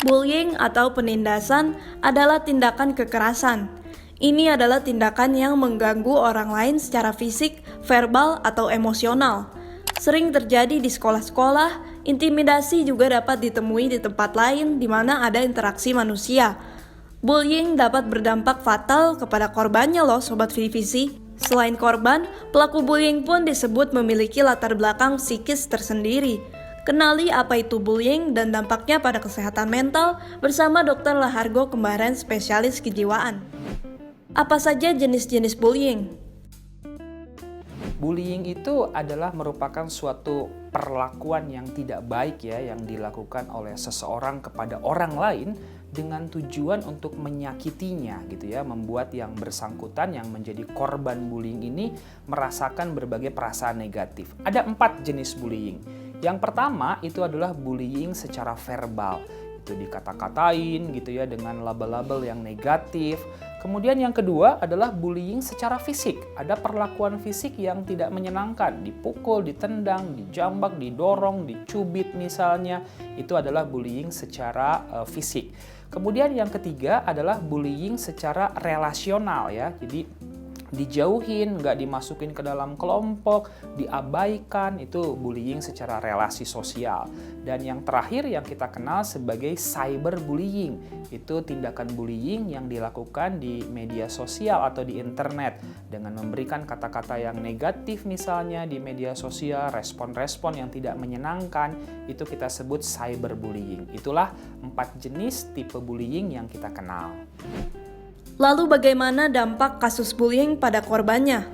Bullying atau penindasan adalah tindakan kekerasan. Ini adalah tindakan yang mengganggu orang lain secara fisik, verbal, atau emosional. Sering terjadi di sekolah-sekolah, intimidasi juga dapat ditemui di tempat lain di mana ada interaksi manusia. Bullying dapat berdampak fatal kepada korbannya loh Sobat Vivisi. Selain korban, pelaku bullying pun disebut memiliki latar belakang psikis tersendiri. Kenali apa itu bullying dan dampaknya pada kesehatan mental bersama Dr. Lahargo Kembaran, spesialis kejiwaan. Apa saja jenis-jenis bullying? Bullying itu adalah merupakan suatu perlakuan yang tidak baik ya, yang dilakukan oleh seseorang kepada orang lain dengan tujuan untuk menyakitinya gitu ya, membuat yang bersangkutan yang menjadi korban bullying ini merasakan berbagai perasaan negatif. Ada 4 jenis bullying. Yang pertama itu adalah bullying secara verbal. Itu dikata-katain gitu ya dengan label-label yang negatif. Kemudian yang kedua adalah bullying secara fisik. Ada perlakuan fisik yang tidak menyenangkan, dipukul, ditendang, dijambak, didorong, dicubit misalnya. Itu adalah bullying secara fisik. Kemudian yang ketiga adalah bullying secara relasional ya. Jadi dijauhin, nggak dimasukin ke dalam kelompok, diabaikan, itu bullying secara relasi sosial. Dan yang terakhir yang kita kenal sebagai cyberbullying, itu tindakan bullying yang dilakukan di media sosial atau di internet dengan memberikan kata-kata yang negatif misalnya di media sosial, respon-respon yang tidak menyenangkan, itu kita sebut cyberbullying. Itulah 4 jenis tipe bullying yang kita kenal. Lalu bagaimana dampak kasus bullying pada korbannya?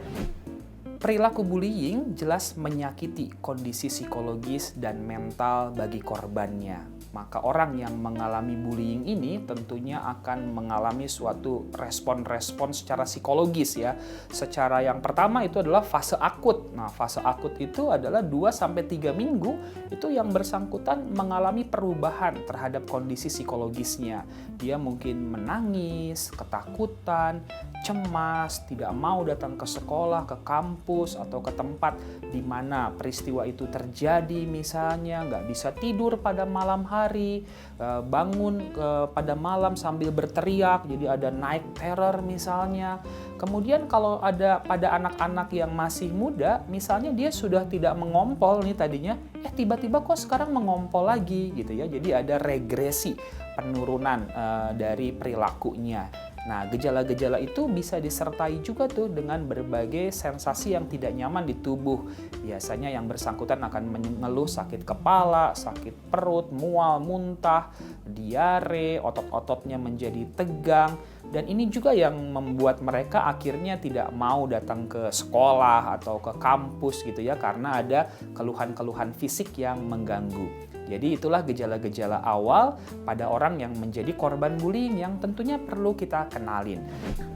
Perilaku bullying jelas menyakiti kondisi psikologis dan mental bagi korbannya. Maka orang yang mengalami bullying ini tentunya akan mengalami suatu respon-respon secara psikologis ya. Secara yang pertama itu adalah fase akut. Nah, fase akut itu adalah 2-3 minggu itu yang bersangkutan mengalami perubahan terhadap kondisi psikologisnya. Dia mungkin menangis, ketakutan, cemas, tidak mau datang ke sekolah, ke kampus, atau ke tempat di mana peristiwa itu terjadi misalnya, nggak bisa tidur pada malam hari, bangun pada malam sambil berteriak, jadi ada night terror misalnya. Kemudian kalau ada pada anak-anak yang masih muda, misalnya dia sudah tidak mengompol nih tadinya, tiba-tiba kok sekarang mengompol lagi gitu ya, jadi ada regresi penurunan dari perilakunya. Nah, gejala-gejala itu bisa disertai juga tuh dengan berbagai sensasi yang tidak nyaman di tubuh. Biasanya yang bersangkutan akan mengeluh sakit kepala, sakit perut, mual, muntah, diare, otot-ototnya menjadi tegang. Dan ini juga yang membuat mereka akhirnya tidak mau datang ke sekolah atau ke kampus gitu ya, karena ada keluhan-keluhan fisik yang mengganggu. Jadi itulah gejala-gejala awal pada orang yang menjadi korban bullying yang tentunya perlu kita kenalin.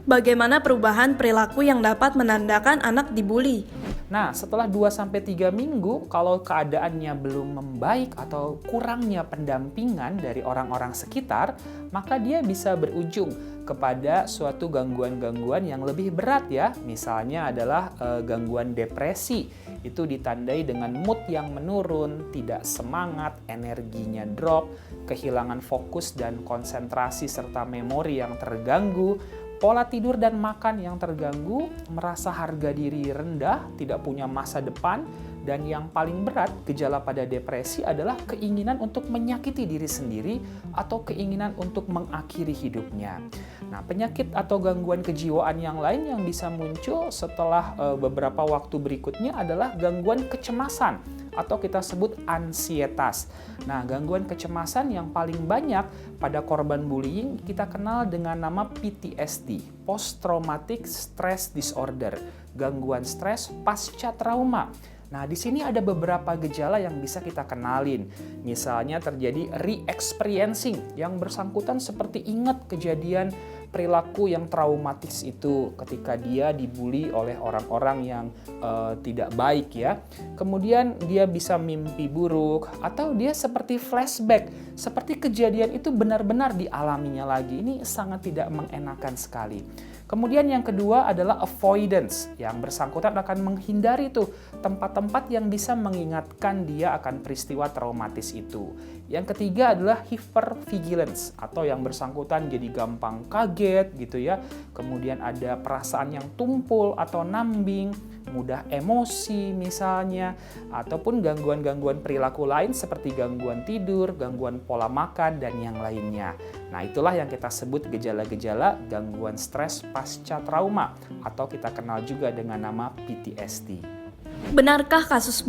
Bagaimana perubahan perilaku yang dapat menandakan anak dibully? Nah, setelah 2-3 minggu, kalau keadaannya belum membaik atau kurangnya pendampingan dari orang-orang sekitar, maka dia bisa berujung kepada suatu gangguan-gangguan yang lebih berat ya. Misalnya adalah gangguan depresi. Itu ditandai dengan mood yang menurun, tidak semangat, energinya drop, kehilangan fokus dan konsentrasi serta memori yang terganggu, pola tidur dan makan yang terganggu, merasa harga diri rendah, tidak punya masa depan, dan yang paling berat gejala pada depresi adalah keinginan untuk menyakiti diri sendiri atau keinginan untuk mengakhiri hidupnya. Nah, penyakit atau gangguan kejiwaan yang lain yang bisa muncul setelah beberapa waktu berikutnya adalah gangguan kecemasan atau kita sebut ansietas. Nah, gangguan kecemasan yang paling banyak pada korban bullying kita kenal dengan nama PTSD, Post Traumatic Stress Disorder, gangguan stres pasca trauma. Nah, di sini ada beberapa gejala yang bisa kita kenalin. Misalnya terjadi re-experiencing, yang bersangkutan seperti ingat kejadian perilaku yang traumatis itu ketika dia dibully oleh orang-orang yang tidak baik ya. Kemudian dia bisa mimpi buruk atau dia seperti flashback, seperti kejadian itu benar-benar dialaminya lagi. Ini sangat tidak mengenakan sekali. Kemudian yang kedua adalah avoidance, yang bersangkutan akan menghindari tuh tempat-tempat yang bisa mengingatkan dia akan peristiwa traumatis itu. Yang ketiga adalah hypervigilance, atau yang bersangkutan jadi gampang kaget gitu ya. Kemudian ada perasaan yang tumpul atau nambing, mudah emosi misalnya, ataupun gangguan-gangguan perilaku lain seperti gangguan tidur, gangguan pola makan, dan yang lainnya. Nah, itulah yang kita sebut gejala-gejala gangguan stres pasca trauma, atau kita kenal juga dengan nama PTSD. Benarkah kasus